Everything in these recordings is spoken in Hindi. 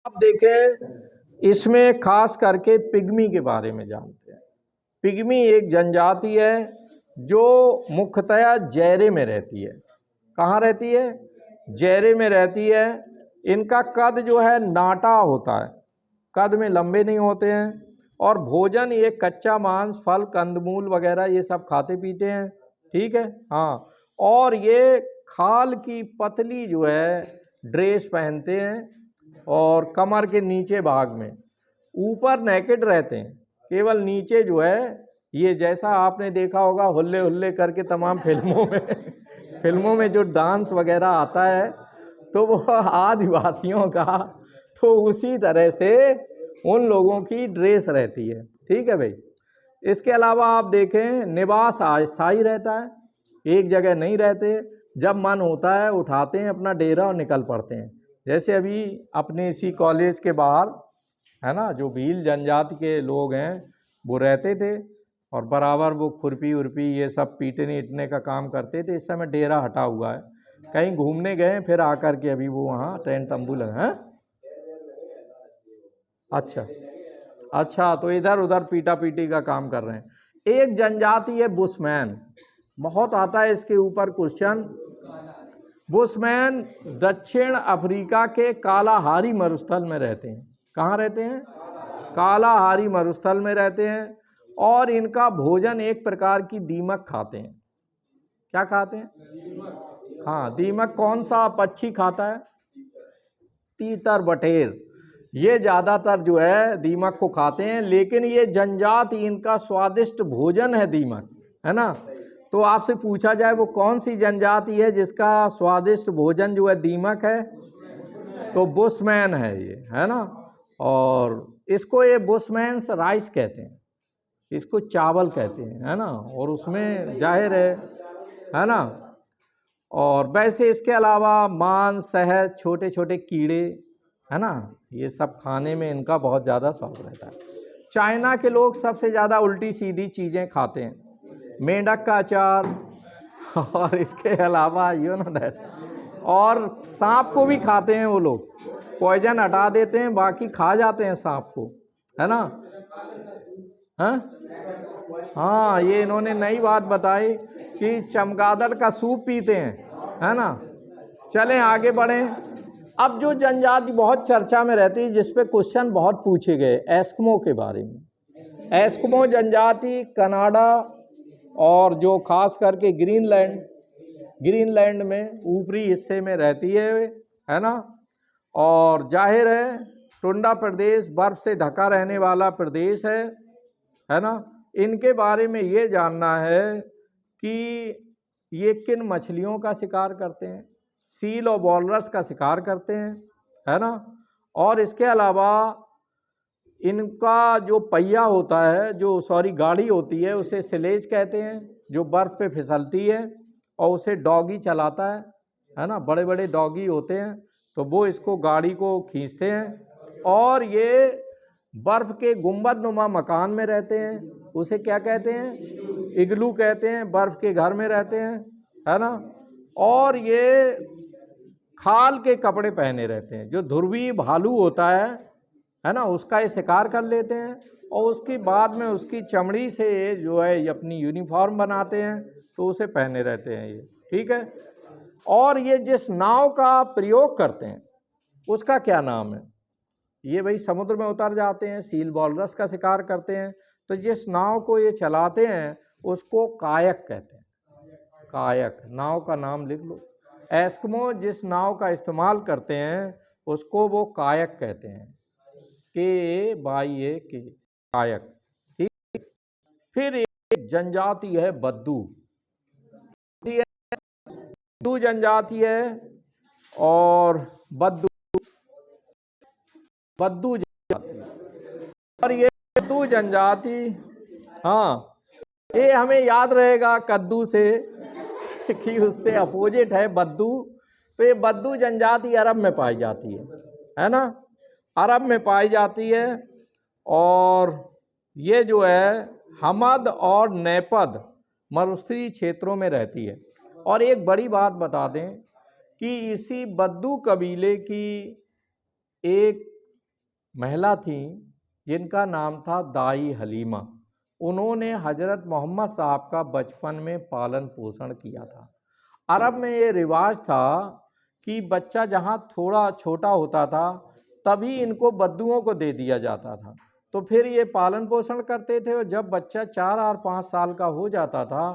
आप देखें इसमें खास करके पिग्मी के बारे में जानते हैं। पिग्मी एक जनजाति है जो मुख्यतया जैरे में रहती है। कहाँ रहती है? जैरे में रहती है। इनका कद जो है नाटा होता है, कद में लंबे नहीं होते हैं। और भोजन ये कच्चा मांस, फल, कंदमूल वगैरह ये सब खाते पीते हैं। ठीक है, हाँ। और ये खाल की पतली जो है ड्रेस पहनते हैं और कमर के नीचे भाग में, ऊपर नेकेड रहते हैं, केवल नीचे जो है ये जैसा आपने देखा होगा हुल्ले हुल्ले करके तमाम फिल्मों में जो डांस वगैरह आता है तो वो आदिवासियों का, तो उसी तरह से उन लोगों की ड्रेस रहती है। ठीक है भाई। इसके अलावा आप देखें निवास अस्थायी रहता है, एक जगह नहीं रहते। जब मन होता है उठाते हैं अपना डेरा और निकल पड़ते हैं। जैसे अभी अपने इसी कॉलेज के बाहर है ना, जो भील जनजाति के लोग हैं वो रहते थे और बराबर वो खुरपी उर्पी ये सब पीटने ईटने का काम करते थे। इस समय डेरा हटा हुआ है, कहीं घूमने गए फिर आकर के अभी वो वहाँ टेंट तंबू लगा है। अच्छा, तो इधर उधर पीटा पीटी का काम कर रहे हैं। एक जनजाति है बुशमैन, बहुत आता है इसके ऊपर क्वेश्चन। बुशमैन दक्षिण अफ्रीका के कालाहारी मरुस्थल में रहते हैं। कहाँ रहते हैं? कालाहारी मरुस्थल में रहते हैं। और इनका भोजन एक प्रकार की दीमक खाते हैं। क्या खाते हैं? हाँ, दीमक। कौन सा पक्षी खाता है? तीतर बटेर। ये ज़्यादातर जो है दीमक को खाते हैं। लेकिन ये जनजाति, इनका स्वादिष्ट भोजन है दीमक, है ना। तो आपसे पूछा जाए वो कौन सी जनजाति है जिसका स्वादिष्ट भोजन जो है दीमक है, तो बुशमैन है ये, है ना। और इसको ये बुशमैन्स राइस कहते हैं, इसको चावल कहते हैं, है ना। और उसमें जाहिर है ना। और वैसे इसके अलावा मांस, शहद, छोटे छोटे कीड़े, है ना, ये सब खाने में इनका बहुत ज़्यादा शौक रहता है। चाइना के लोग सबसे ज़्यादा उल्टी सीधी चीज़ें खाते हैं, मेंढक का अचार और इसके अलावा यू नो दैट, और सांप को भी खाते हैं वो लोग। पॉइजन हटा देते हैं, बाकी खा जाते हैं सांप को, है ना। हाँ, ये इन्होंने नई बात बताई कि चमगादड़ का सूप पीते हैं, है ना। चलें आगे बढ़ें। अब जो जनजाति बहुत चर्चा में रहती है, जिस पे क्वेश्चन बहुत पूछे गए, एस्किमो के बारे में। एस्किमो जनजाति कनाडा और जो खास करके ग्रीनलैंड में ऊपरी हिस्से में रहती है ना। और जाहिर है टुंडा प्रदेश बर्फ से ढका रहने वाला प्रदेश है ना। इनके बारे में ये जानना है कि ये किन मछलियों का शिकार करते हैं। सील और वॉलरस का शिकार करते हैं, है ना। और इसके अलावा इनका जो पहिया होता है, गाड़ी होती है, उसे स्लेज कहते हैं, जो बर्फ पे फिसलती है और उसे डॉगी चलाता है ना। बड़े बड़े डॉगी होते हैं तो वो इसको, गाड़ी को खींचते हैं। और ये बर्फ के गुंबद नुमा मकान में रहते हैं, उसे क्या कहते हैं? इग्लू कहते हैं। बर्फ के घर में रहते हैं, है ना। और ये खाल के कपड़े पहने रहते हैं। जो ध्रुवीय भालू होता है ना, उसका ये शिकार कर लेते हैं और उसके बाद में उसकी चमड़ी से जो है ये अपनी यूनिफॉर्म बनाते हैं, तो उसे पहने रहते हैं ये। ठीक है। और ये जिस नाव का प्रयोग करते हैं उसका क्या नाम है? ये भाई समुद्र में उतर जाते हैं, सील वॉलरस का शिकार करते हैं, तो जिस नाव को ये चलाते हैं उसको कायक कहते हैं। कायक, नाव का नाम लिख लो। एस्किमो जिस नाव का इस्तेमाल करते हैं उसको वो कायक कहते हैं, KAYK, कायक। ठीक। फिर एक जनजाति है बद्दू जनजाति है। और बद्दू जनजाति, और ये बद्दू जनजाति, हाँ, ये हमें याद रहेगा कद्दू से कि उससे अपोजिट है बद्दू। तो ये बद्दू जनजाति अरब में पाई जाती है ना, अरब में पाई जाती है। और ये जो है हमद और नेपद मरुस्थलीय क्षेत्रों में रहती है। और एक बड़ी बात बता दें कि इसी बद्दू कबीले की एक महिला थी जिनका नाम था दाई हलीमा। उन्होंने हज़रत मोहम्मद साहब का बचपन में पालन पोषण किया था। अरब में ये रिवाज था कि बच्चा जहाँ थोड़ा छोटा होता था तभी इनको बद्दुओं को दे दिया जाता था, तो फिर ये पालन पोषण करते थे और जब बच्चा 4 और 5 साल का हो जाता था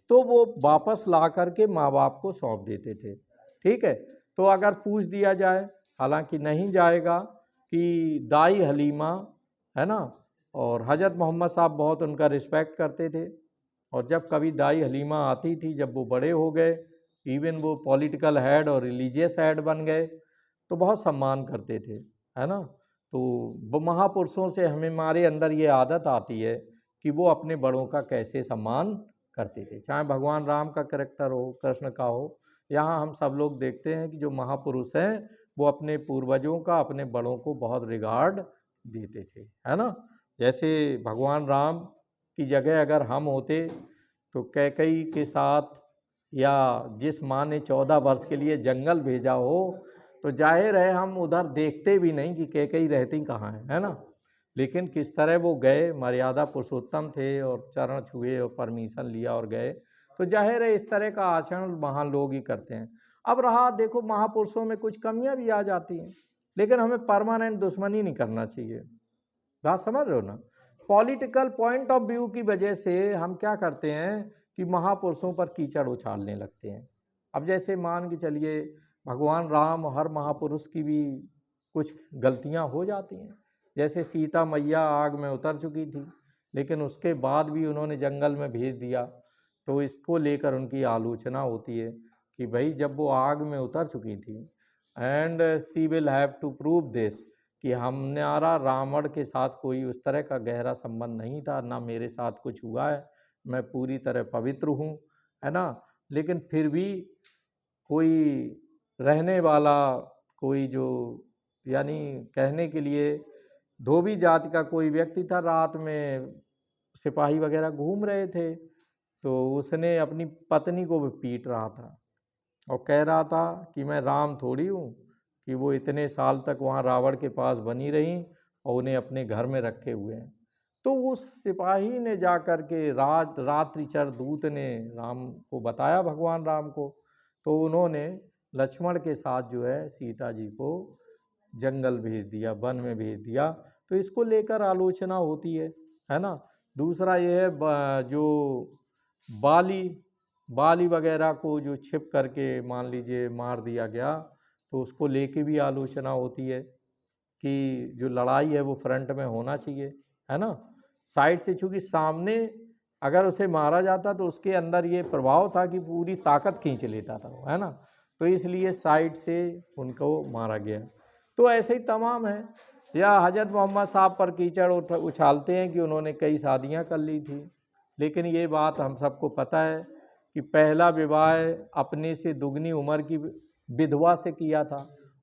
तो वो वापस ला करके माँ बाप को सौंप देते थे। ठीक है, तो अगर पूछ दिया जाए, हालांकि नहीं जाएगा, कि दाई हलीमा है ना, और हज़रत मोहम्मद साहब बहुत उनका रिस्पेक्ट करते थे, और जब कभी दाई हलीमा आती थी, जब वो बड़े हो गए, इवन वो पॉलिटिकल हेड और रिलीजियस हेड बन गए, तो बहुत सम्मान करते थे, है ना। तो वो महापुरुषों से हमारे अंदर ये आदत आती है कि वो अपने बड़ों का कैसे सम्मान करते थे, चाहे भगवान राम का कैरेक्टर हो, कृष्ण का हो। यहाँ हम सब लोग देखते हैं कि जो महापुरुष हैं वो अपने पूर्वजों का, अपने बड़ों को बहुत रिगार्ड देते थे, है ना। जैसे भगवान राम की जगह अगर हम होते तो कैकई के साथ, या जिस माँ ने 14 वर्ष के लिए जंगल भेजा हो, तो जाहिर है हम उधर देखते भी नहीं कि कैकई रहती कहाँ है ना। लेकिन किस तरह वो गए, मर्यादा पुरुषोत्तम थे और चरण छुए और परमिशन लिया और गए, तो जाहिर है इस तरह का आचरण महान लोग ही करते हैं। अब रहा देखो, महापुरुषों में कुछ कमियां भी आ जाती हैं, लेकिन हमें परमानेंट दुश्मनी नहीं करना चाहिए। बात समझ रहे हो ना। पॉलिटिकल पॉइंट ऑफ व्यू की वजह से हम क्या करते हैं कि महापुरुषों पर कीचड़ उछालने लगते हैं। अब जैसे मान के चलिए, भगवान राम, हर महापुरुष की भी कुछ गलतियां हो जाती हैं। जैसे सीता मैया आग में उतर चुकी थी, लेकिन उसके बाद भी उन्होंने जंगल में भेज दिया, तो इसको लेकर उनकी आलोचना होती है कि भाई जब वो आग में उतर चुकी थी, and she will have to prove this, कि हमारा रावण के साथ कोई उस तरह का गहरा संबंध नहीं था, ना मेरे साथ कुछ हुआ है, मैं पूरी तरह पवित्र हूँ, है ना। लेकिन फिर भी कोई रहने वाला, कोई जो, यानी कहने के लिए धोबी जाति का कोई व्यक्ति था, रात में सिपाही वगैरह घूम रहे थे, तो उसने अपनी पत्नी को भी पीट रहा था और कह रहा था कि मैं राम थोड़ी हूँ कि वो इतने साल तक वहाँ रावण के पास बनी रही और उन्हें अपने घर में रखे हुए हैं। तो उस सिपाही ने जा कर के रात्रिचर दूत ने राम को बताया, भगवान राम को, तो उन्होंने लक्ष्मण के साथ जो है सीता जी को जंगल भेज दिया, वन में भेज दिया। तो इसको लेकर आलोचना होती है ना। दूसरा ये है जो बाली वगैरह को जो छिप करके मान लीजिए मार दिया गया, तो उसको लेके भी आलोचना होती है कि जो लड़ाई है वो फ्रंट में होना चाहिए, है ना। साइड से, चूँकि सामने अगर उसे मारा जाता तो उसके अंदर ये प्रभाव था कि पूरी ताकत खींच लेता था, है ना। तो इसलिए साइड से उनको मारा गया। तो ऐसे ही तमाम है। या हज़रत मोहम्मद साहब पर कीचड़ उछालते हैं कि उन्होंने कई शादियां कर ली थी, लेकिन ये बात हम सबको पता है कि पहला विवाह अपने से दुगनी उम्र की विधवा से किया था,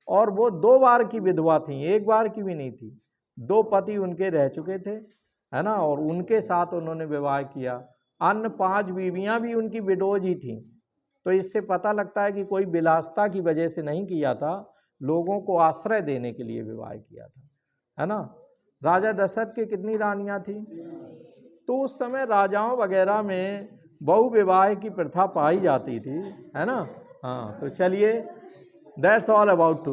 और वो 2 बार की विधवा थी, 1 बार की भी नहीं थी। 2 पति उनके रह चुके थे, है ना, और उनके साथ उन्होंने विवाह किया। अन्य 5 बीवियां भी उनकी विडोज ही थीं। तो इससे पता लगता है कि कोई विलासिता की वजह से नहीं किया था, लोगों को आश्रय देने के लिए विवाह किया था, है ना। राजा दशरथ की कितनी रानियां थी? तो उस समय राजाओं वगैरह में बहु विवाह की प्रथा पाई जाती थी, है ना। हाँ, तो चलिए, दैट्स ऑल अबाउट टू।